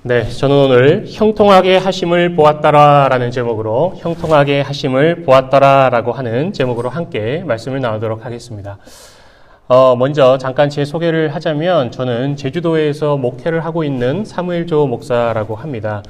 네, 저는 오늘 형통하게 하심을 보았더라라는 제목으로 형통하게 하심을 보았더라라고 하는 제목으로 함께 말씀을 나누도록 하겠습니다. 먼저 잠깐 제 소개를 하자면 저는 제주도에서 목회를 하고 있는 사무엘조 목사라고 합니다.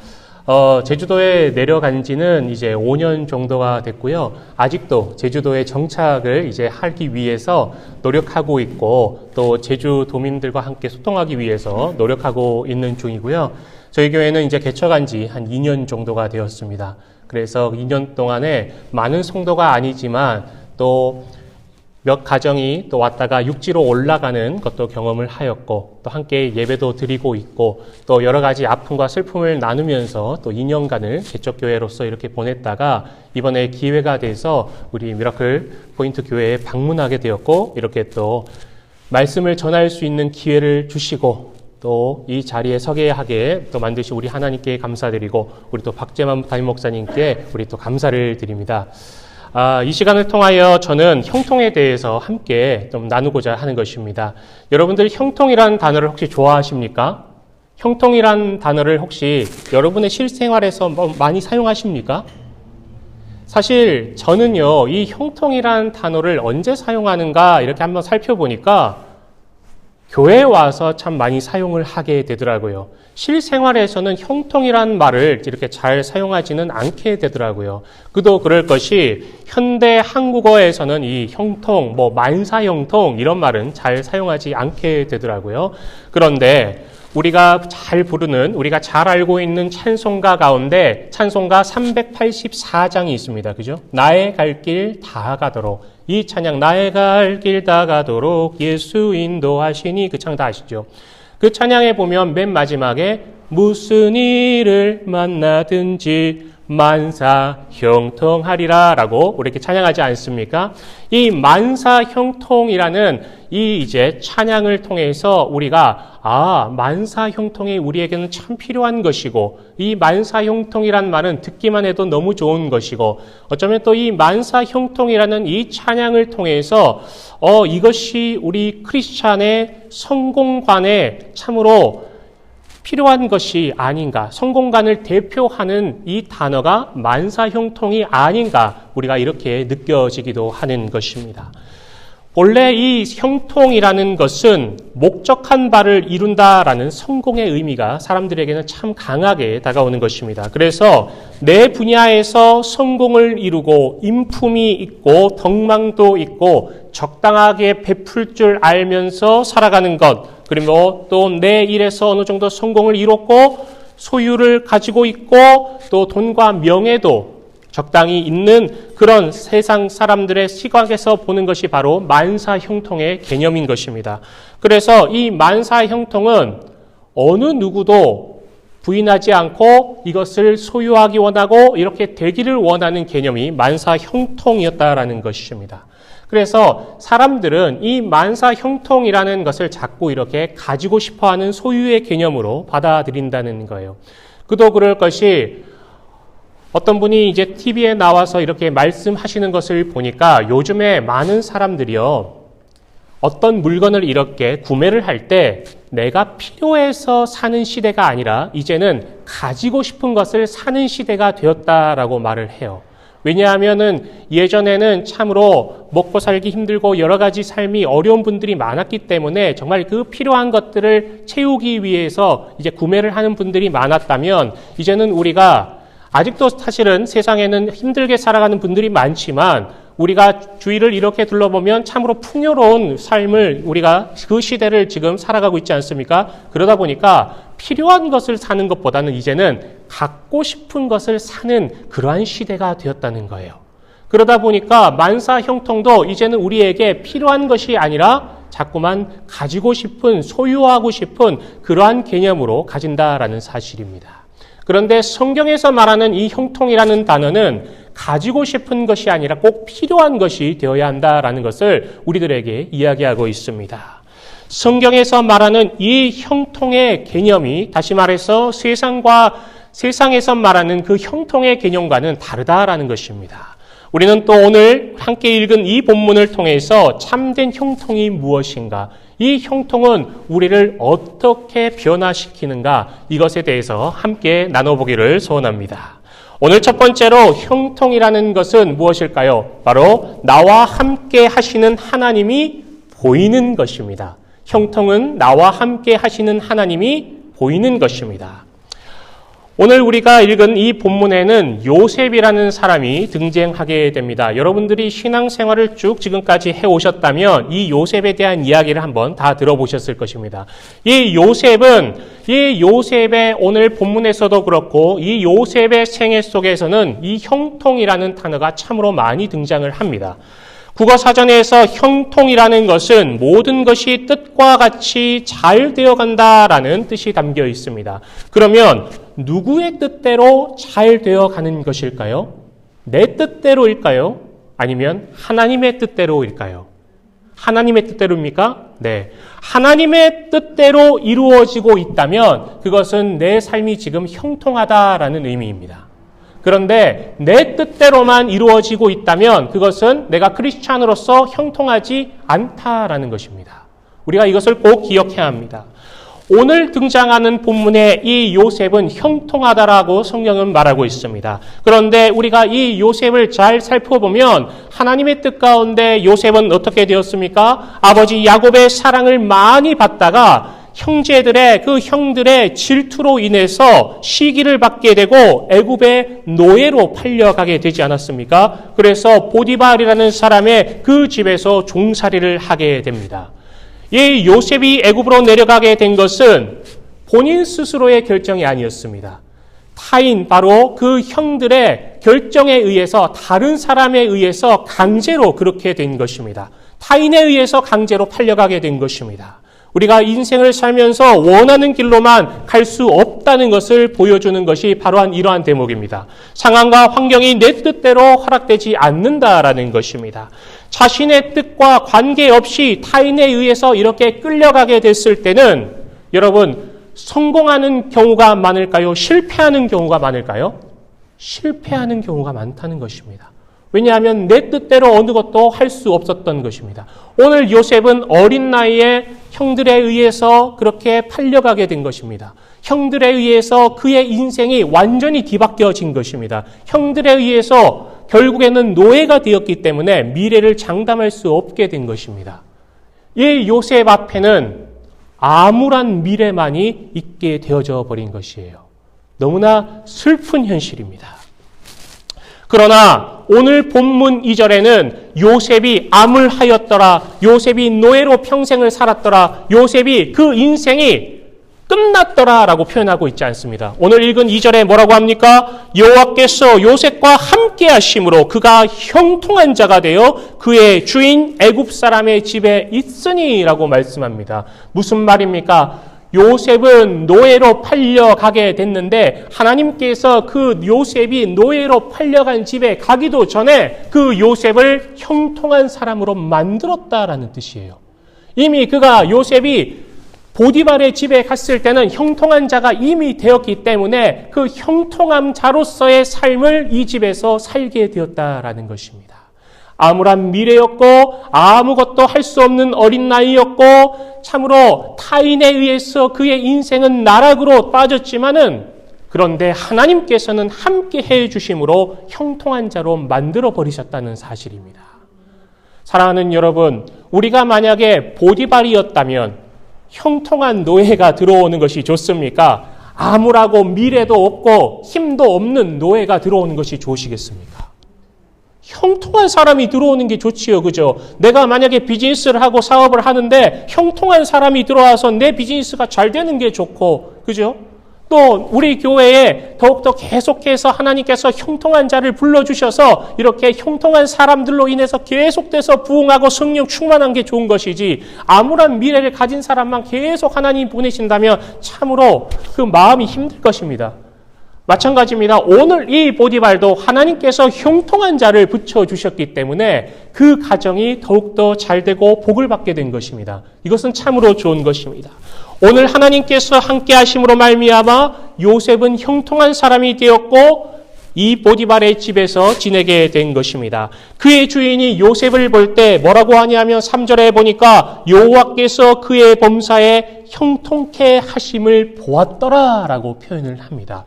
제주도에 내려간 지는 이제 5년 정도가 됐고요. 아직도 제주도에 정착을 이제 하기 위해서 노력하고 있고 또 제주도민들과 함께 소통하기 위해서 노력하고 있는 중이고요. 저희 교회는 이제 개척한 지 한 2년 정도가 되었습니다. 그래서 2년 동안에 많은 성도가 아니지만 또 몇 가정이 또 왔다가 육지로 올라가는 것도 경험을 하였고 또 함께 예배도 드리고 있고 또 여러 가지 아픔과 슬픔을 나누면서 또 2년간을 개척교회로서 이렇게 보냈다가 이번에 기회가 돼서 우리 미라클 포인트 교회에 방문하게 되었고 이렇게 또 말씀을 전할 수 있는 기회를 주시고 또 이 자리에 서게 하게 또 만드신 우리 하나님께 감사드리고 우리 또 박재만 담임 목사님께 우리 또 감사를 드립니다. 이 시간을 통하여 저는 형통에 대해서 함께 좀 나누고자 하는 것입니다. 여러분들 형통이라는 단어를 혹시 좋아하십니까? 형통이라는 단어를 혹시 여러분의 실생활에서 많이 사용하십니까? 사실 저는요, 이 형통이라는 단어를 언제 사용하는가 이렇게 한번 살펴보니까 교회에 와서 참 많이 사용을 하게 되더라고요. 실생활에서는 형통이라는 말을 이렇게 잘 사용하지는 않게 되더라고요. 그도 그럴 것이 현대 한국어에서는 이 형통, 만사형통 이런 말은 잘 사용하지 않게 되더라고요. 그런데 우리가 잘 부르는, 우리가 잘 알고 있는 찬송가 가운데 찬송가 384장이 있습니다. 그죠? 나의 갈 길 다 가도록. 이 찬양, 나의 갈 길 다 가도록 예수 인도하시니 그 찬양 다 아시죠? 그 찬양에 보면 맨 마지막에 무슨 일을 만나든지 만사 형통하리라 라고 이렇게 찬양하지 않습니까? 이 만사 형통이라는 이 이제 찬양을 통해서 우리가 만사 형통이 우리에게는 참 필요한 것이고 이 만사 형통이란 말은 듣기만 해도 너무 좋은 것이고 어쩌면 또 이 만사 형통이라는 이 찬양을 통해서 이것이 우리 크리스찬의 성공관에 참으로 필요한 것이 아닌가, 성공관을 대표하는 이 단어가 만사형통이 아닌가 우리가 이렇게 느껴지기도 하는 것입니다. 원래 이 형통이라는 것은 목적한 바를 이룬다라는 성공의 의미가 사람들에게는 참 강하게 다가오는 것입니다. 그래서 내 분야에서 성공을 이루고 인품이 있고 덕망도 있고 적당하게 베풀 줄 알면서 살아가는 것, 그리고 또 내 일에서 어느 정도 성공을 이뤘고 소유를 가지고 있고 또 돈과 명예도 적당히 있는 그런 세상 사람들의 시각에서 보는 것이 바로 만사형통의 개념인 것입니다. 그래서 이 만사형통은 어느 누구도 부인하지 않고 이것을 소유하기 원하고 이렇게 되기를 원하는 개념이 만사형통이었다라는 것입니다. 그래서 사람들은 이 만사형통이라는 것을 자꾸 이렇게 가지고 싶어하는 소유의 개념으로 받아들인다는 거예요. 그도 그럴 것이 어떤 분이 이제 TV에 나와서 이렇게 말씀하시는 것을 보니까 요즘에 많은 사람들이요, 어떤 물건을 이렇게 구매를 할 때 내가 필요해서 사는 시대가 아니라 이제는 가지고 싶은 것을 사는 시대가 되었다라고 말을 해요. 왜냐하면은 예전에는 참으로 먹고 살기 힘들고 여러 가지 삶이 어려운 분들이 많았기 때문에 정말 그 필요한 것들을 채우기 위해서 이제 구매를 하는 분들이 많았다면 이제는 우리가 아직도 사실은 세상에는 힘들게 살아가는 분들이 많지만 우리가 주위를 이렇게 둘러보면 참으로 풍요로운 삶을 우리가 그 시대를 지금 살아가고 있지 않습니까? 그러다 보니까 필요한 것을 사는 것보다는 이제는 갖고 싶은 것을 사는 그러한 시대가 되었다는 거예요. 그러다 보니까 만사형통도 이제는 우리에게 필요한 것이 아니라 자꾸만 가지고 싶은, 소유하고 싶은 그러한 개념으로 가진다라는 사실입니다. 그런데 성경에서 말하는 이 형통이라는 단어는 가지고 싶은 것이 아니라 꼭 필요한 것이 되어야 한다라는 것을 우리들에게 이야기하고 있습니다. 성경에서 말하는 이 형통의 개념이 다시 말해서 세상에서 말하는 그 형통의 개념과는 다르다라는 것입니다. 우리는 또 오늘 함께 읽은 이 본문을 통해서 참된 형통이 무엇인가, 이 형통은 우리를 어떻게 변화시키는가, 이것에 대해서 함께 나눠보기를 소원합니다. 오늘 첫 번째로 형통이라는 것은 무엇일까요? 바로 나와 함께 하시는 하나님이 보이는 것입니다. 형통은 나와 함께 하시는 하나님이 보이는 것입니다. 오늘 우리가 읽은 이 본문에는 요셉이라는 사람이 등장하게 됩니다. 여러분들이 신앙생활을 쭉 지금까지 해오셨다면 이 요셉에 대한 이야기를 한번 다 들어보셨을 것입니다. 이 요셉의 오늘 본문에서도 그렇고 이 요셉의 생애 속에서는 이 형통이라는 단어가 참으로 많이 등장을 합니다. 국어사전에서 형통이라는 것은 모든 것이 뜻과 같이 잘 되어간다라는 뜻이 담겨 있습니다. 그러면 누구의 뜻대로 잘 되어가는 것일까요? 내 뜻대로일까요? 아니면 하나님의 뜻대로일까요? 하나님의 뜻대로입니까? 네. 하나님의 뜻대로 이루어지고 있다면 그것은 내 삶이 지금 형통하다라는 의미입니다. 그런데 내 뜻대로만 이루어지고 있다면 그것은 내가 크리스찬으로서 형통하지 않다라는 것입니다. 우리가 이것을 꼭 기억해야 합니다. 오늘 등장하는 본문의 이 요셉은 형통하다라고 성경은 말하고 있습니다. 그런데 우리가 이 요셉을 잘 살펴보면 하나님의 뜻 가운데 요셉은 어떻게 되었습니까? 아버지 야곱의 사랑을 많이 받다가 형들의 질투로 인해서 시기를 받게 되고 애굽의 노예로 팔려가게 되지 않았습니까? 그래서 보디발이라는 사람의 그 집에서 종살이를 하게 됩니다. 이 요셉이 애굽으로 내려가게 된 것은 본인 스스로의 결정이 아니었습니다. 타인, 바로 그 형들의 결정에 의해서, 다른 사람에 의해서 강제로 그렇게 된 것입니다. 타인에 의해서 강제로 팔려가게 된 것입니다. 우리가 인생을 살면서 원하는 길로만 갈 수 없다는 것을 보여주는 것이 바로 이러한 대목입니다. 상황과 환경이 내 뜻대로 허락되지 않는다라는 것입니다. 자신의 뜻과 관계없이 타인에 의해서 이렇게 끌려가게 됐을 때는 여러분, 성공하는 경우가 많을까요? 실패하는 경우가 많을까요? 실패하는 경우가 많다는 것입니다. 왜냐하면 내 뜻대로 어느 것도 할 수 없었던 것입니다. 오늘 요셉은 어린 나이에 형들에 의해서 그렇게 팔려가게 된 것입니다. 형들에 의해서 그의 인생이 완전히 뒤바뀌어진 것입니다. 형들에 의해서 결국에는 노예가 되었기 때문에 미래를 장담할 수 없게 된 것입니다. 이 요셉 앞에는 암울한 미래만이 있게 되어져 버린 것이에요. 너무나 슬픈 현실입니다. 그러나 오늘 본문 2절에는 요셉이 암울하였더라, 요셉이 노예로 평생을 살았더라, 요셉이 그 인생이 끝났더라 라고 표현하고 있지 않습니다. 오늘 읽은 2절에 뭐라고 합니까? 여호와께서 요셉과 함께 하심으로 그가 형통한 자가 되어 그의 주인 애굽 사람의 집에 있으니 라고 말씀합니다. 무슨 말입니까? 요셉은 노예로 팔려가게 됐는데 하나님께서 그 요셉이 노예로 팔려간 집에 가기도 전에 그 요셉을 형통한 사람으로 만들었다라는 뜻이에요. 이미 요셉이 보디발의 집에 갔을 때는 형통한 자가 이미 되었기 때문에 그 형통한 자로서의 삶을 이 집에서 살게 되었다라는 것입니다. 암울한 미래였고 아무것도 할 수 없는 어린 나이였고 참으로 타인에 의해서 그의 인생은 나락으로 빠졌지만은 그런데 하나님께서는 함께 해주심으로 형통한 자로 만들어 버리셨다는 사실입니다. 사랑하는 여러분, 우리가 만약에 보디발이었다면 형통한 노예가 들어오는 것이 좋습니까? 암울하고 미래도 없고 힘도 없는 노예가 들어오는 것이 좋으시겠습니까? 형통한 사람이 들어오는 게 좋지요. 그죠? 내가 만약에 비즈니스를 하고 사업을 하는데 형통한 사람이 들어와서 내 비즈니스가 잘 되는 게 좋고, 그죠? 또 우리 교회에 더욱더 계속해서 하나님께서 형통한 자를 불러주셔서 이렇게 형통한 사람들로 인해서 계속돼서 부흥하고 성령 충만한 게 좋은 것이지, 암울한 미래를 가진 사람만 계속 하나님 보내신다면 참으로 그 마음이 힘들 것입니다. 마찬가지입니다. 오늘 이 보디발도 하나님께서 형통한 자를 붙여주셨기 때문에 그 가정이 더욱더 잘되고 복을 받게 된 것입니다. 이것은 참으로 좋은 것입니다. 오늘 하나님께서 함께 하심으로 말미암아 요셉은 형통한 사람이 되었고 이 보디발의 집에서 지내게 된 것입니다. 그의 주인이 요셉을 볼 때 뭐라고 하냐면 3절에 보니까 여호와께서 그의 범사에 형통케 하심을 보았더라라고 표현을 합니다.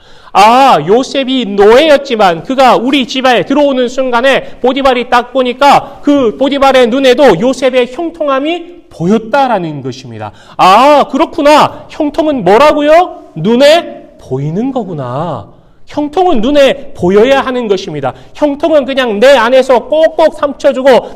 요셉이 노예였지만 그가 우리 집에 들어오는 순간에 보디발이 딱 보니까 그 보디발의 눈에도 요셉의 형통함이 보였다라는 것입니다. 그렇구나. 형통은 뭐라고요? 눈에 보이는 거구나. 형통은 눈에 보여야 하는 것입니다. 형통은 그냥 내 안에서 꼭꼭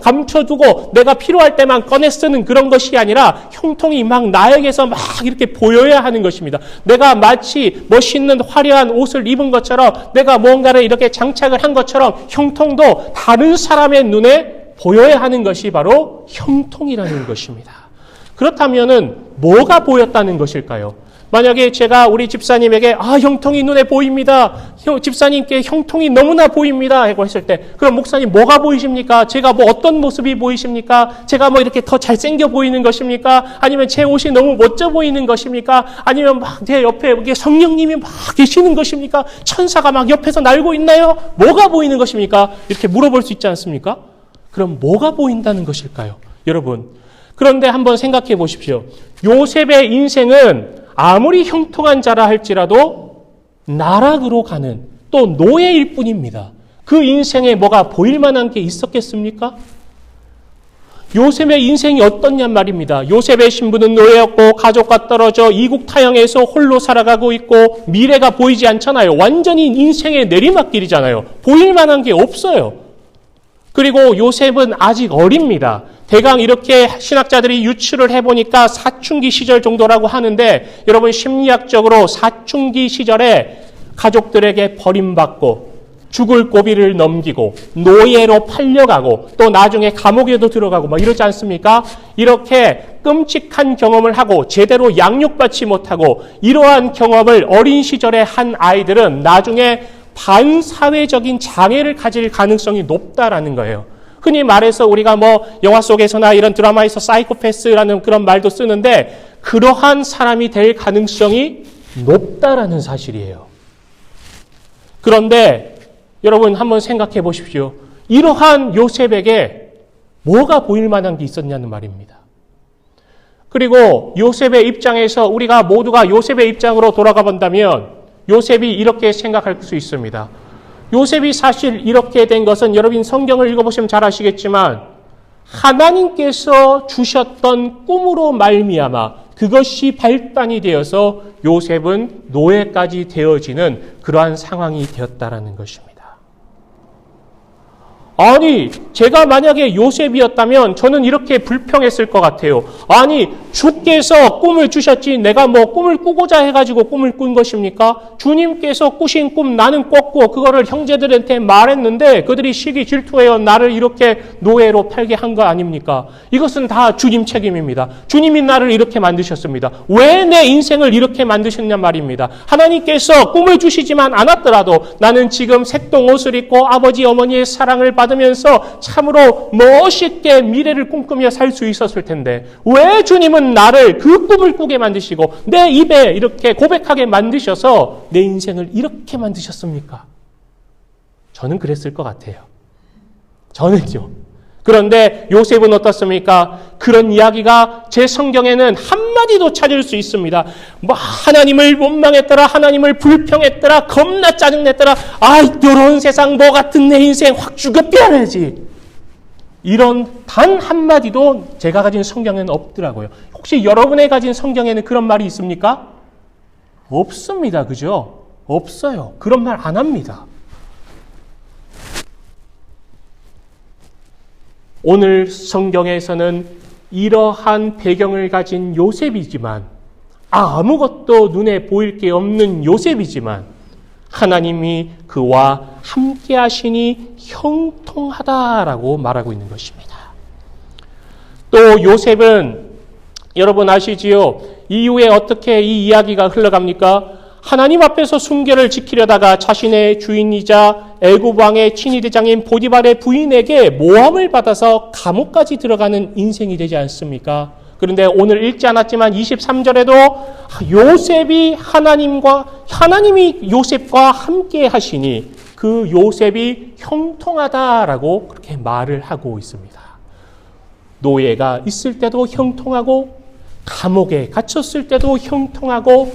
감춰주고 내가 필요할 때만 꺼내 쓰는 그런 것이 아니라 형통이 막 나에게서 막 이렇게 보여야 하는 것입니다. 내가 마치 멋있는 화려한 옷을 입은 것처럼 내가 뭔가를 이렇게 장착을 한 것처럼 형통도 다른 사람의 눈에 보여야 하는 것이 바로 형통이라는 것입니다. 그렇다면은 뭐가 보였다는 것일까요? 만약에 제가 우리 집사님에게 형통이 눈에 보입니다. 집사님께 형통이 너무나 보입니다. 하고 했을 때 그럼 목사님 뭐가 보이십니까? 제가 어떤 모습이 보이십니까? 제가 이렇게 더 잘생겨 보이는 것입니까? 아니면 제 옷이 너무 멋져 보이는 것입니까? 아니면 막 내 옆에 성령님이 막 계시는 것입니까? 천사가 막 옆에서 날고 있나요? 뭐가 보이는 것입니까? 이렇게 물어볼 수 있지 않습니까? 그럼 뭐가 보인다는 것일까요? 여러분, 그런데 한번 생각해 보십시오. 요셉의 인생은 아무리 형통한 자라 할지라도 나락으로 가는 또 노예일 뿐입니다. 그 인생에 뭐가 보일 만한 게 있었겠습니까? 요셉의 인생이 어떻냐 말입니다. 요셉의 신부는 노예였고 가족과 떨어져 이국 타영에서 홀로 살아가고 있고 미래가 보이지 않잖아요. 완전히 인생의 내리막길이잖아요. 보일 만한 게 없어요. 그리고 요셉은 아직 어립니다. 대강 이렇게 신학자들이 유추를 해보니까 사춘기 시절 정도라고 하는데 여러분 심리학적으로 사춘기 시절에 가족들에게 버림받고 죽을 고비를 넘기고 노예로 팔려가고 또 나중에 감옥에도 들어가고 막 이러지 않습니까? 이렇게 끔찍한 경험을 하고 제대로 양육받지 못하고 이러한 경험을 어린 시절에 한 아이들은 나중에 반사회적인 장애를 가질 가능성이 높다라는 거예요. 흔히 말해서 우리가 영화 속에서나 이런 드라마에서 사이코패스라는 그런 말도 쓰는데 그러한 사람이 될 가능성이 높다라는 사실이에요. 그런데 여러분 한번 생각해 보십시오. 이러한 요셉에게 뭐가 보일 만한 게 있었냐는 말입니다. 그리고 요셉의 입장에서 우리가 모두가 요셉의 입장으로 돌아가 본다면 요셉이 이렇게 생각할 수 있습니다. 요셉이 사실 이렇게 된 것은 여러분 성경을 읽어보시면 잘 아시겠지만 하나님께서 주셨던 꿈으로 말미암아 그것이 발단이 되어서 요셉은 노예까지 되어지는 그러한 상황이 되었다라는 것입니다. 아니, 제가 만약에 요셉이었다면 저는 이렇게 불평했을 것 같아요. 아니, 주께서 꿈을 주셨지 내가 꿈을 꾸고자 해가지고 꿈을 꾼 것입니까? 주님께서 꾸신 꿈 나는 꿨고 그거를 형제들한테 말했는데 그들이 시기 질투해요. 나를 이렇게 노예로 팔게 한 거 아닙니까? 이것은 다 주님 책임입니다. 주님이 나를 이렇게 만드셨습니다. 왜 내 인생을 이렇게 만드셨냐 말입니다. 하나님께서 꿈을 주시지만 않았더라도 나는 지금 색동 옷을 입고 아버지 어머니의 사랑을 받으면서 참으로 멋있게 미래를 꿈꾸며 살 수 있었을 텐데 왜 주님은 나를 그 꿈을 꾸게 만드시고 내 입에 이렇게 고백하게 만드셔서 내 인생을 이렇게 만드셨습니까? 저는 그랬을 것 같아요. 저는요. 그런데 요셉은 어떻습니까? 그런 이야기가 제 성경에는 한마디도 찾을 수 있습니다. 하나님을 원망했더라, 하나님을 불평했더라, 겁나 짜증냈더라, 이런 세상 뭐 같은 내 인생 확 죽여 빼야지. 이런 단 한마디도 제가 가진 성경에는 없더라고요. 혹시 여러분의 가진 성경에는 그런 말이 있습니까? 없습니다. 그죠? 없어요. 그런 말 안 합니다. 오늘 성경에서는 이러한 배경을 가진 요셉이지만 아무것도 눈에 보일 게 없는 요셉이지만 하나님이 그와 함께 하시니 형통하다라고 말하고 있는 것입니다. 또 요셉은 여러분 아시지요? 이후에 어떻게 이 이야기가 흘러갑니까? 하나님 앞에서 순결을 지키려다가 자신의 주인이자 애굽 왕의 친위대장인 보디발의 부인에게 모함을 받아서 감옥까지 들어가는 인생이 되지 않습니까? 그런데 오늘 읽지 않았지만 23절에도 하나님이 요셉과 함께 하시니 그 요셉이 형통하다라고 그렇게 말을 하고 있습니다. 노예가 있을 때도 형통하고 감옥에 갇혔을 때도 형통하고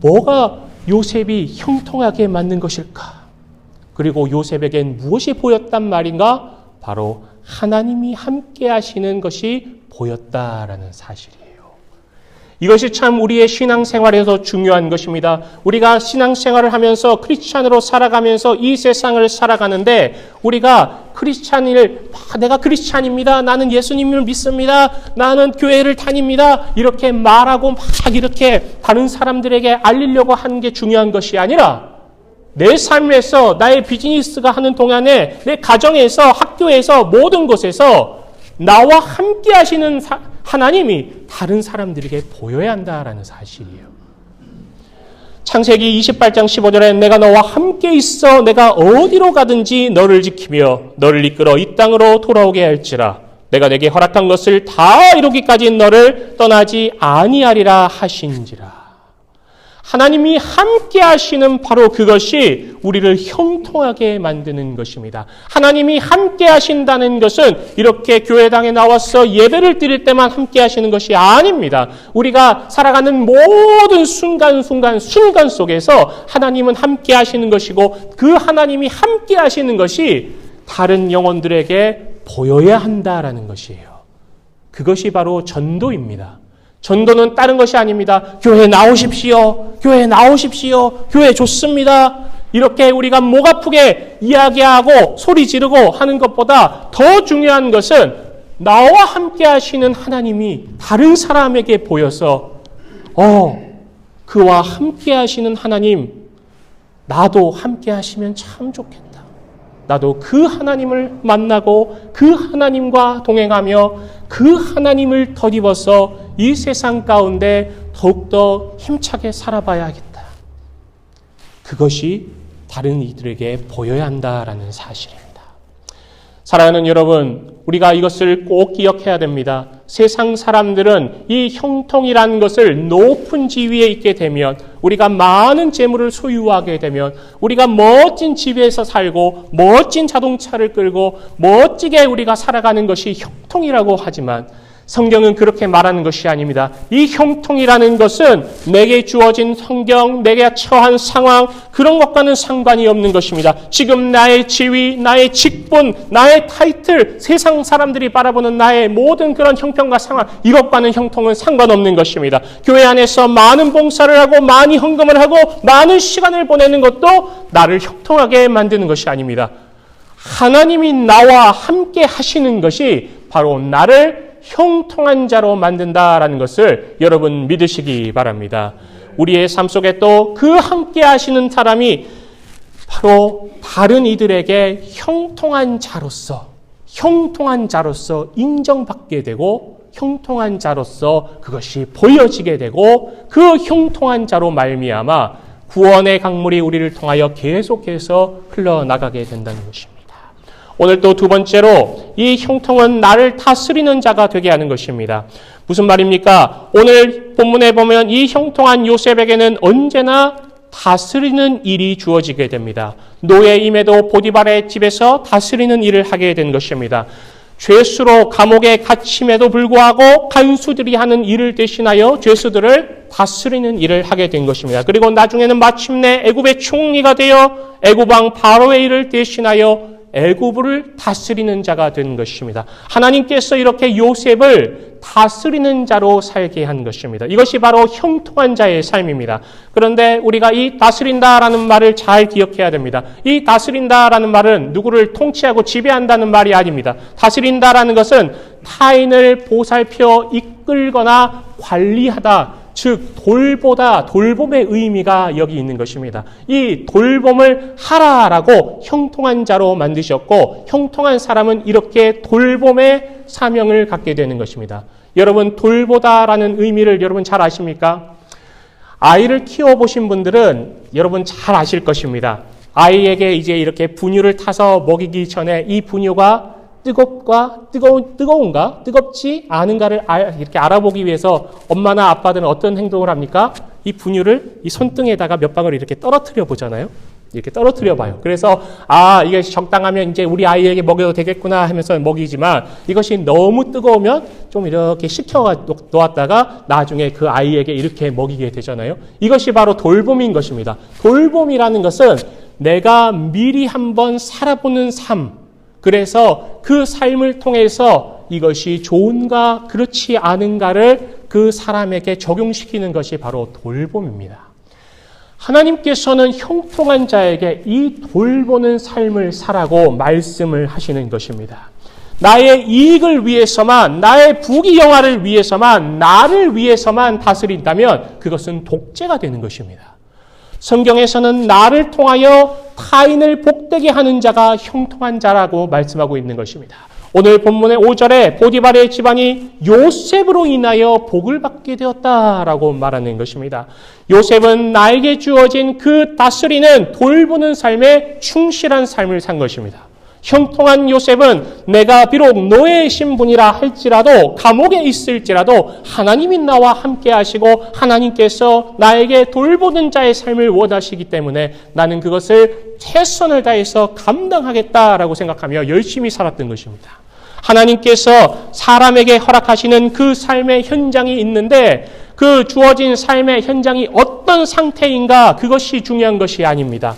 뭐가 요셉이 형통하게 만든 것일까? 그리고 요셉에겐 무엇이 보였단 말인가? 바로 하나님이 함께 하시는 것이 보였다라는 사실이에요. 이것이 참 우리의 신앙생활에서 중요한 것입니다. 우리가 신앙생활을 하면서 크리스찬으로 살아가면서 이 세상을 살아가는데 우리가 내가 크리스찬입니다. 나는 예수님을 믿습니다. 나는 교회를 다닙니다. 이렇게 말하고 막 이렇게 다른 사람들에게 알리려고 하는 게 중요한 것이 아니라 내 삶에서 나의 비즈니스가 하는 동안에 내 가정에서 학교에서 모든 곳에서 나와 함께 하시는 하나님이 다른 사람들에게 보여야 한다라는 사실이에요. 창세기 28장 15절에 내가 너와 함께 있어 내가 어디로 가든지 너를 지키며 너를 이끌어 이 땅으로 돌아오게 할지라 내가 내게 허락한 것을 다 이루기까지 너를 떠나지 아니하리라 하신지라. 하나님이 함께 하시는 바로 그것이 우리를 형통하게 만드는 것입니다. 하나님이 함께 하신다는 것은 이렇게 교회당에 나와서 예배를 드릴 때만 함께 하시는 것이 아닙니다. 우리가 살아가는 모든 순간 속에서 하나님은 함께 하시는 것이고 그 하나님이 함께 하시는 것이 다른 영혼들에게 보여야 한다라는 것이에요. 그것이 바로 전도입니다. 전도는 다른 것이 아닙니다. 교회 나오십시오. 교회 나오십시오. 교회 좋습니다. 이렇게 우리가 목 아프게 이야기하고 소리 지르고 하는 것보다 더 중요한 것은 나와 함께 하시는 하나님이 다른 사람에게 보여서 그와 함께 하시는 하나님 나도 함께 하시면 참 좋겠다. 나도 그 하나님을 만나고 그 하나님과 동행하며 그 하나님을 덧입어서 이 세상 가운데 더욱더 힘차게 살아봐야겠다. 그것이 다른 이들에게 보여야 한다라는 사실입니다. 사랑하는 여러분, 우리가 이것을 꼭 기억해야 됩니다. 세상 사람들은 이 형통이라는 것을 높은 지위에 있게 되면, 우리가 많은 재물을 소유하게 되면, 우리가 멋진 집에서 살고 멋진 자동차를 끌고 멋지게 우리가 살아가는 것이 형통이라고 하지만 성경은 그렇게 말하는 것이 아닙니다. 이 형통이라는 것은 내게 주어진 환경, 내게 처한 상황, 그런 것과는 상관이 없는 것입니다. 지금 나의 지위, 나의 직분, 나의 타이틀, 세상 사람들이 바라보는 나의 모든 그런 형편과 상황, 이것과는 형통은 상관없는 것입니다. 교회 안에서 많은 봉사를 하고 많이 헌금을 하고 많은 시간을 보내는 것도 나를 형통하게 만드는 것이 아닙니다. 하나님이 나와 함께 하시는 것이 바로 나를 형통한 자로 만든다라는 것을 여러분 믿으시기 바랍니다. 우리의 삶 속에 또 그 함께 하시는 사람이 바로 다른 이들에게 형통한 자로서 인정받게 되고 형통한 자로서 그것이 보여지게 되고 그 형통한 자로 말미암아 구원의 강물이 우리를 통하여 계속해서 흘러나가게 된다는 것입니다. 오늘 또 두 번째로 이 형통은 나를 다스리는 자가 되게 하는 것입니다. 무슨 말입니까? 오늘 본문에 보면 이 형통한 요셉에게는 언제나 다스리는 일이 주어지게 됩니다. 노예임에도 보디발의 집에서 다스리는 일을 하게 된 것입니다. 죄수로 감옥에 갇힘에도 불구하고 간수들이 하는 일을 대신하여 죄수들을 다스리는 일을 하게 된 것입니다. 그리고 나중에는 마침내 애굽의 총리가 되어 애굽 왕 바로의 일을 대신하여 애굽을 다스리는 자가 된 것입니다. 하나님께서 이렇게 요셉을 다스리는 자로 살게 한 것입니다. 이것이 바로 형통한 자의 삶입니다. 그런데 우리가 이 다스린다라는 말을 잘 기억해야 됩니다. 이 다스린다라는 말은 누구를 통치하고 지배한다는 말이 아닙니다. 다스린다라는 것은 타인을 보살펴 이끌거나 관리하다, 즉 돌보다, 돌봄의 의미가 여기 있는 것입니다. 이 돌봄을 하라라고 형통한 자로 만드셨고 형통한 사람은 이렇게 돌봄의 사명을 갖게 되는 것입니다. 여러분, 돌보다라는 의미를 여러분 잘 아십니까? 아이를 키워보신 분들은 여러분 잘 아실 것입니다. 아이에게 이제 이렇게 분유를 타서 먹이기 전에 이 분유가 뜨거운가? 뜨겁지 않은가를 이렇게 알아보기 위해서 엄마나 아빠들은 어떤 행동을 합니까? 이 분유를 이 손등에다가 몇 방울 이렇게 떨어뜨려 보잖아요. 이렇게 떨어뜨려 봐요. 그래서 이게 적당하면 이제 우리 아이에게 먹여도 되겠구나 하면서 먹이지만 이것이 너무 뜨거우면 좀 이렇게 식혀 놓았다가 나중에 그 아이에게 이렇게 먹이게 되잖아요. 이것이 바로 돌봄인 것입니다. 돌봄이라는 것은 내가 미리 한번 살아보는 삶, 그래서 그 삶을 통해서 이것이 좋은가 그렇지 않은가를 그 사람에게 적용시키는 것이 바로 돌봄입니다. 하나님께서는 형통한 자에게 이 돌보는 삶을 살라고 말씀을 하시는 것입니다. 나의 이익을 위해서만, 나의 부귀영화를 위해서만, 나를 위해서만 다스린다면 그것은 독재가 되는 것입니다. 성경에서는 나를 통하여 타인을 복되게 하는 자가 형통한 자라고 말씀하고 있는 것입니다. 오늘 본문의 5절에 보디발의 집안이 요셉으로 인하여 복을 받게 되었다라고 말하는 것입니다. 요셉은 나에게 주어진 그 다스리는 돌보는 삶에 충실한 삶을 산 것입니다. 형통한 요셉은 내가 비록 노예의 신분이라 할지라도 감옥에 있을지라도 하나님이 나와 함께 하시고 하나님께서 나에게 돌보는 자의 삶을 원하시기 때문에 나는 그것을 최선을 다해서 감당하겠다라고 생각하며 열심히 살았던 것입니다. 하나님께서 사람에게 허락하시는 그 삶의 현장이 있는데 그 주어진 삶의 현장이 어떤 상태인가 그것이 중요한 것이 아닙니다.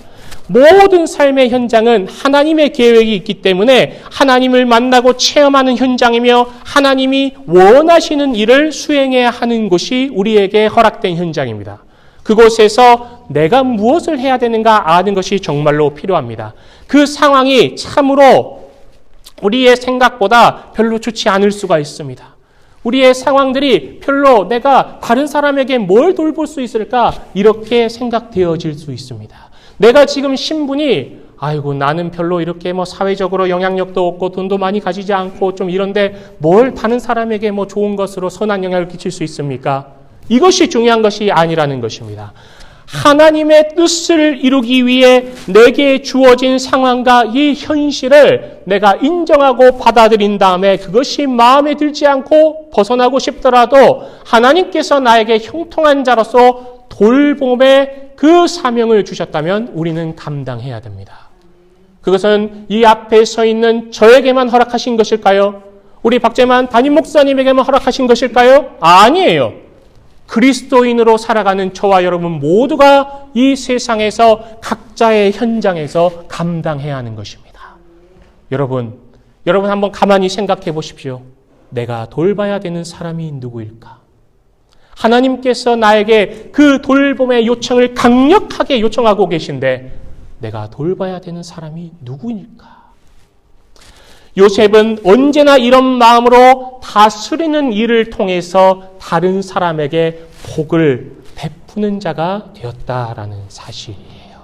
모든 삶의 현장은 하나님의 계획이 있기 때문에 하나님을 만나고 체험하는 현장이며 하나님이 원하시는 일을 수행해야 하는 곳이 우리에게 허락된 현장입니다. 그곳에서 내가 무엇을 해야 되는가 아는 것이 정말로 필요합니다. 그 상황이 참으로 우리의 생각보다 별로 좋지 않을 수가 있습니다. 우리의 상황들이 별로 내가 다른 사람에게 뭘 돌볼 수 있을까 이렇게 생각되어질 수 있습니다. 내가 지금 신분이 나는 별로 이렇게 사회적으로 영향력도 없고 돈도 많이 가지지 않고 좀 이런데 뭘 다른 사람에게 좋은 것으로 선한 영향을 끼칠 수 있습니까? 이것이 중요한 것이 아니라는 것입니다. 하나님의 뜻을 이루기 위해 내게 주어진 상황과 이 현실을 내가 인정하고 받아들인 다음에 그것이 마음에 들지 않고 벗어나고 싶더라도 하나님께서 나에게 형통한 자로서 돌봄의 그 사명을 주셨다면 우리는 감당해야 됩니다. 그것은 이 앞에 서 있는 저에게만 허락하신 것일까요? 우리 박재만 담임 목사님에게만 허락하신 것일까요? 아니에요. 그리스도인으로 살아가는 저와 여러분 모두가 이 세상에서 각자의 현장에서 감당해야 하는 것입니다. 여러분 한번 가만히 생각해 보십시오. 내가 돌봐야 되는 사람이 누구일까? 하나님께서 나에게 그 돌봄의 요청을 강력하게 요청하고 계신데 내가 돌봐야 되는 사람이 누구일까? 요셉은 언제나 이런 마음으로 다스리는 일을 통해서 다른 사람에게 복을 베푸는 자가 되었다라는 사실이에요.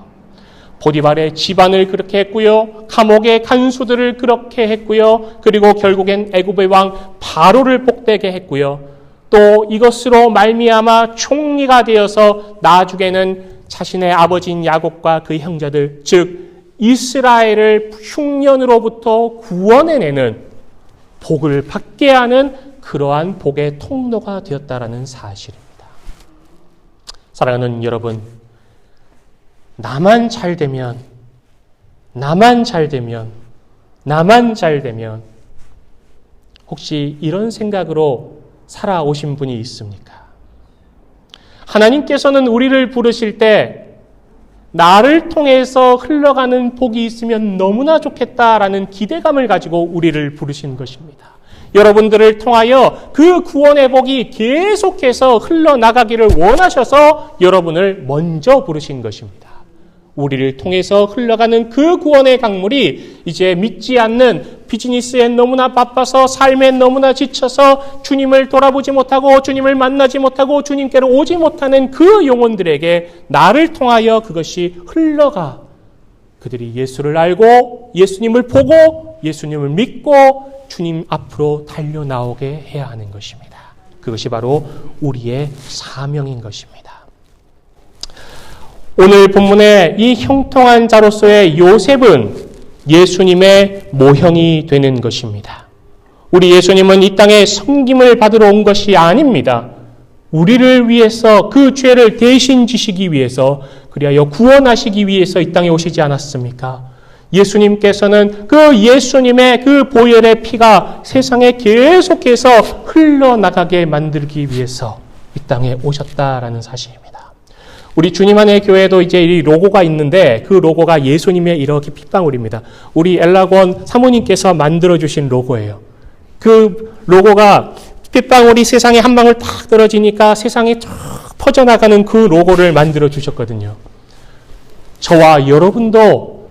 보디발의 집안을 그렇게 했고요. 감옥의 간수들을 그렇게 했고요. 그리고 결국엔 애굽의 왕 바로를 복되게 했고요. 또 이것으로 말미암아 총리가 되어서 나중에는 자신의 아버지인 야곱과 그 형제들, 즉 이스라엘을 흉년으로부터 구원해내는 복을 받게 하는 그러한 복의 통로가 되었다라는 사실입니다. 사랑하는 여러분, 나만 잘 되면 혹시 이런 생각으로 살아오신 분이 있습니까? 하나님께서는 우리를 부르실 때 나를 통해서 흘러가는 복이 있으면 너무나 좋겠다라는 기대감을 가지고 우리를 부르신 것입니다. 여러분들을 통하여 그 구원의 복이 계속해서 흘러나가기를 원하셔서 여러분을 먼저 부르신 것입니다. 우리를 통해서 흘러가는 그 구원의 강물이 이제 믿지 않는 비즈니스에 너무나 바빠서 삶에 너무나 지쳐서 주님을 돌아보지 못하고 주님을 만나지 못하고 주님께로 오지 못하는 그 영혼들에게 나를 통하여 그것이 흘러가 그들이 예수를 알고 예수님을 보고 예수님을 믿고 주님 앞으로 달려나오게 해야 하는 것입니다. 그것이 바로 우리의 사명인 것입니다. 오늘 본문의 이 형통한 자로서의 요셉은 예수님의 모형이 되는 것입니다. 우리 예수님은 이 땅에 섬김을 받으러 온 것이 아닙니다. 우리를 위해서 그 죄를 대신 지시기 위해서 그리하여 구원하시기 위해서 이 땅에 오시지 않았습니까? 예수님께서는 그 예수님의 그 보혈의 피가 세상에 계속해서 흘러나가게 만들기 위해서 이 땅에 오셨다라는 사실입니다. 우리 주님 안의 교회도 이제 이 로고가 있는데 그 로고가 예수님의 이렇게 핏방울입니다. 우리 엘라권 사모님께서 만들어주신 로고예요. 그 로고가 핏방울이 세상에 한 방울 탁 떨어지니까 세상에 쫙 퍼져나가는 그 로고를 만들어주셨거든요. 저와 여러분도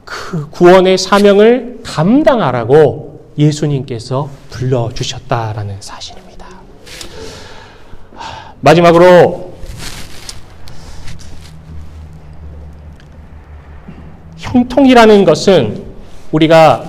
그 구원의 사명을 감당하라고 예수님께서 불러주셨다라는 사실입니다. 마지막으로 형통이라는 것은 우리가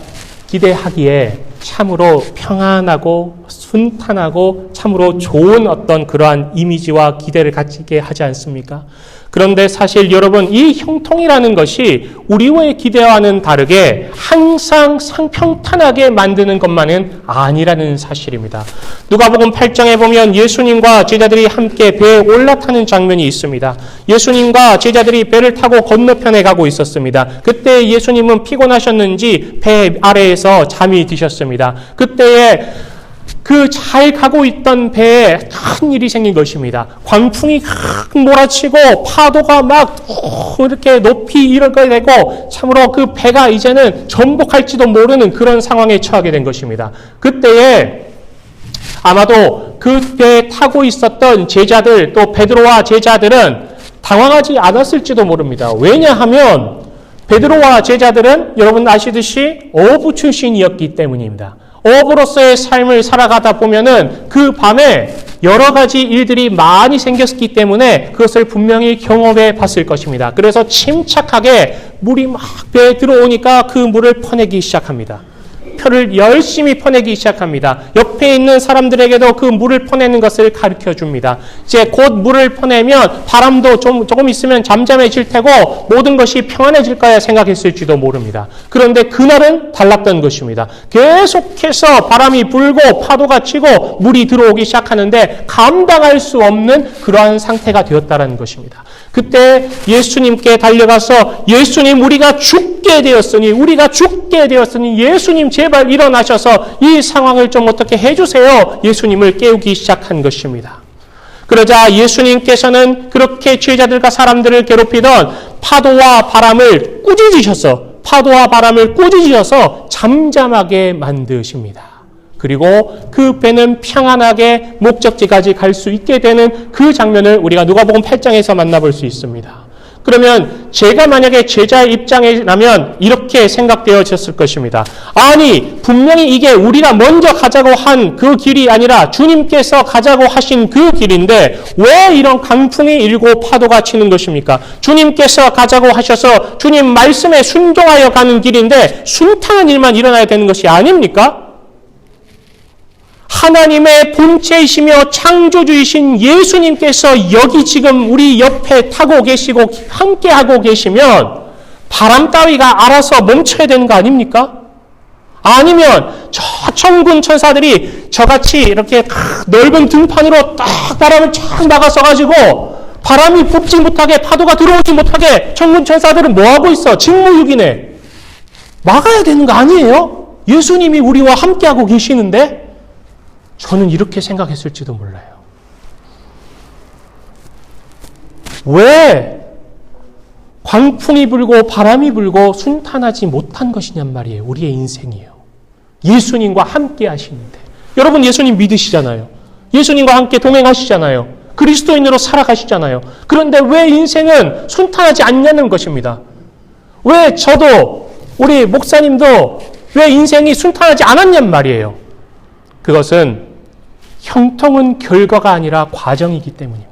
기대하기에 참으로 평안하고 순탄하고 참으로 좋은 어떤 그러한 이미지와 기대를 갖게 하지 않습니까? 그런데 사실 여러분, 이 형통이라는 것이 우리와의 기대와는 다르게 항상 평탄하게 만드는 것만은 아니라는 사실입니다. 누가복음 8장에 보면 예수님과 제자들이 함께 배에 올라타는 장면이 있습니다. 예수님과 제자들이 배를 타고 건너편에 가고 있었습니다. 그때 예수님은 피곤하셨는지 배 아래에서 잠이 드셨습니다. 그때에 그 잘 가고 있던 배에 큰 일이 생긴 것입니다. 광풍이 몰아치고 파도가 막 이렇게 높이 일어나게 되고 참으로 그 배가 이제는 전복할지도 모르는 그런 상황에 처하게 된 것입니다. 그때에 아마도 그 배에 타고 있었던 제자들 또 베드로와 제자들은 당황하지 않았을지도 모릅니다. 왜냐하면 베드로와 제자들은 여러분 아시듯이 어부 출신이었기 때문입니다. 어부로서의 삶을 살아가다 보면은 그 밤에 여러 가지 일들이 많이 생겼기 때문에 그것을 분명히 경험해 봤을 것입니다. 그래서 침착하게 물이 막 배에 들어오니까 그 물을 퍼내기 시작합니다. 표를 열심히 퍼내기 시작합니다. 옆에 있는 사람들에게도 그 물을 퍼내는 것을 가르쳐 줍니다. 이제 곧 물을 퍼내면 바람도 조금 있으면 잠잠해질 테고 모든 것이 평안해질 거야 생각했을지도 모릅니다. 그런데 그날은 달랐던 것입니다. 계속해서 바람이 불고 파도가 치고 물이 들어오기 시작하는데 감당할 수 없는 그러한 상태가 되었다는 것입니다. 그때 예수님께 달려가서 예수님 우리가 죽게 되었으니 예수님 제발 일어나셔서 이 상황을 좀 어떻게 해주세요. 예수님을 깨우기 시작한 것입니다. 그러자 예수님께서는 그렇게 제자들과 사람들을 괴롭히던 파도와 바람을 꾸짖으셔서 잠잠하게 만드십니다. 그리고 그 배는 평안하게 목적지까지 갈 수 있게 되는 그 장면을 우리가 누가복음 8장에서 만나볼 수 있습니다. 그러면 제가 만약에 제자의 입장이라면 이렇게 생각되어졌을 것입니다. 아니, 분명히 이게 우리가 먼저 가자고 한 그 길이 아니라 주님께서 가자고 하신 그 길인데 왜 이런 강풍이 일고 파도가 치는 것입니까? 주님께서 가자고 하셔서 주님 말씀에 순종하여 가는 길인데 순탄한 일만 일어나야 되는 것이 아닙니까? 하나님의 본체이시며 창조주이신 예수님께서 여기 지금 우리 옆에 타고 계시고 함께하고 계시면 바람 따위가 알아서 멈춰야 되는 거 아닙니까? 아니면 저 천군 천사들이 저같이 이렇게 넓은 등판으로 딱 바람을 쫙 막아서가지고 바람이 붙지 못하게 파도가 들어오지 못하게 천군 천사들은 뭐하고 있어? 직무유기네. 막아야 되는 거 아니에요? 예수님이 우리와 함께하고 계시는데 저는 이렇게 생각했을지도 몰라요. 왜 광풍이 불고 바람이 불고 순탄하지 못한 것이냔 말이에요. 우리의 인생이에요. 예수님과 함께 하시는데. 여러분 예수님 믿으시잖아요. 예수님과 함께 동행하시잖아요. 그리스도인으로 살아가시잖아요. 그런데 왜 인생은 순탄하지 않냐는 것입니다. 왜 저도 우리 목사님도 왜 인생이 순탄하지 않았냔 말이에요. 그것은 형통은 결과가 아니라 과정이기 때문입니다.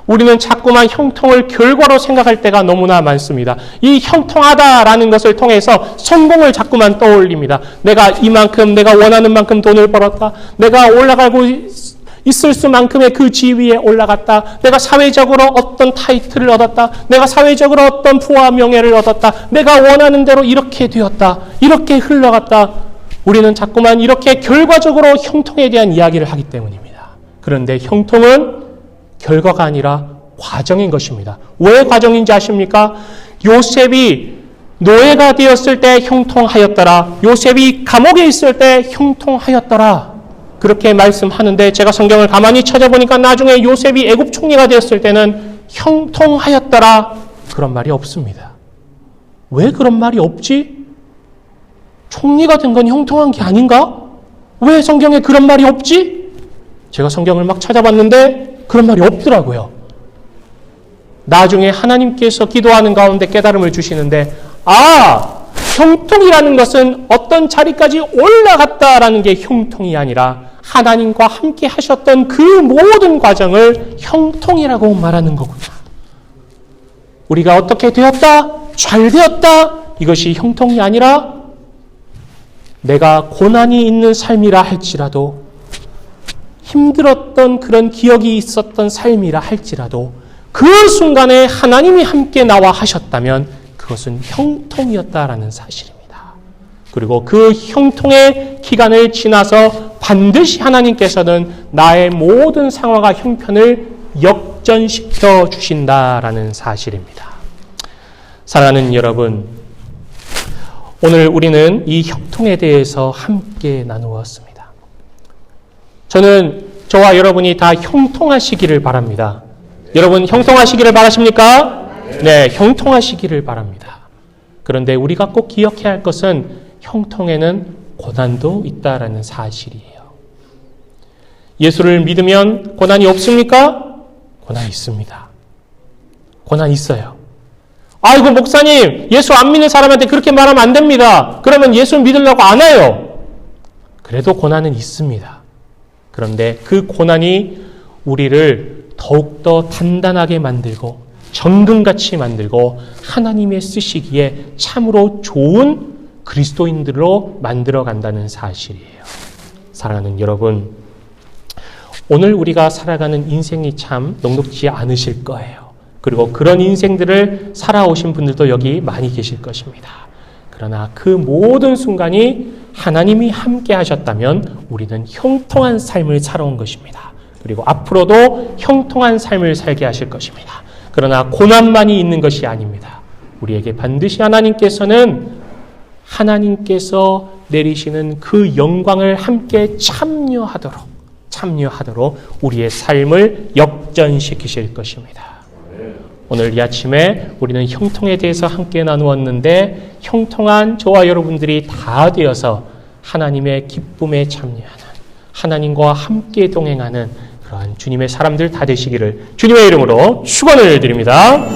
우리는 자꾸만 형통을 결과로 생각할 때가 너무나 많습니다. 이 형통하다라는 것을 통해서 성공을 자꾸만 떠올립니다. 내가 이만큼 내가 원하는 만큼 돈을 벌었다. 내가 올라가고 있을 수만큼의 그 지위에 올라갔다. 내가 사회적으로 어떤 타이틀을 얻었다. 내가 사회적으로 어떤 부와 명예를 얻었다. 내가 원하는 대로 이렇게 되었다. 이렇게 흘러갔다. 우리는 자꾸만 이렇게 결과적으로 형통에 대한 이야기를 하기 때문입니다. 그런데 형통은 결과가 아니라 과정인 것입니다. 왜 과정인지 아십니까? 요셉이 노예가 되었을 때 형통하였더라. 요셉이 감옥에 있을 때 형통하였더라. 그렇게 말씀하는데 제가 성경을 가만히 찾아보니까 나중에 요셉이 애굽 총리가 되었을 때는 형통하였더라. 그런 말이 없습니다. 왜 그런 말이 없지? 총리가 된 건 형통한 게 아닌가? 왜 성경에 그런 말이 없지? 제가 성경을 막 찾아봤는데 그런 말이 없더라고요. 나중에 하나님께서 기도하는 가운데 깨달음을 주시는데 형통이라는 것은 어떤 자리까지 올라갔다라는 게 형통이 아니라 하나님과 함께 하셨던 그 모든 과정을 형통이라고 말하는 거구나. 우리가 어떻게 되었다? 잘 되었다? 이것이 형통이 아니라 내가 고난이 있는 삶이라 할지라도 힘들었던 그런 기억이 있었던 삶이라 할지라도 그 순간에 하나님이 함께 나와 하셨다면 그것은 형통이었다라는 사실입니다. 그리고 그 형통의 기간을 지나서 반드시 하나님께서는 나의 모든 상황과 형편을 역전시켜 주신다라는 사실입니다. 사랑하는 여러분, 오늘 우리는 이 형통에 대해서 함께 나누었습니다. 저는 저와 여러분이 다 형통하시기를 바랍니다. 여러분 형통하시기를 바라십니까? 네, 형통하시기를 바랍니다. 그런데 우리가 꼭 기억해야 할 것은 형통에는 고난도 있다라는 사실이에요. 예수를 믿으면 고난이 없습니까? 고난이 있습니다. 고난이 있어요. 아이고 목사님, 예수 안 믿는 사람한테 그렇게 말하면 안 됩니다. 그러면 예수 믿으려고 안 해요. 그래도 고난은 있습니다. 그런데 그 고난이 우리를 더욱더 단단하게 만들고 정금같이 만들고 하나님의 쓰시기에 참으로 좋은 그리스도인들로 만들어간다는 사실이에요. 사랑하는 여러분, 오늘 우리가 살아가는 인생이 참 녹록지 않으실 거예요. 그리고 그런 인생들을 살아오신 분들도 여기 많이 계실 것입니다. 그러나 그 모든 순간이 하나님이 함께 하셨다면 우리는 형통한 삶을 살아온 것입니다. 그리고 앞으로도 형통한 삶을 살게 하실 것입니다. 그러나 고난만이 있는 것이 아닙니다. 우리에게 반드시 하나님께서 내리시는 그 영광을 함께 참여하도록 우리의 삶을 역전시키실 것입니다. 오늘 이 아침에 우리는 형통에 대해서 함께 나누었는데 형통한 저와 여러분들이 다 되어서 하나님의 기쁨에 참여하는, 하나님과 함께 동행하는 그러한 주님의 사람들 다 되시기를 주님의 이름으로 축원을 드립니다.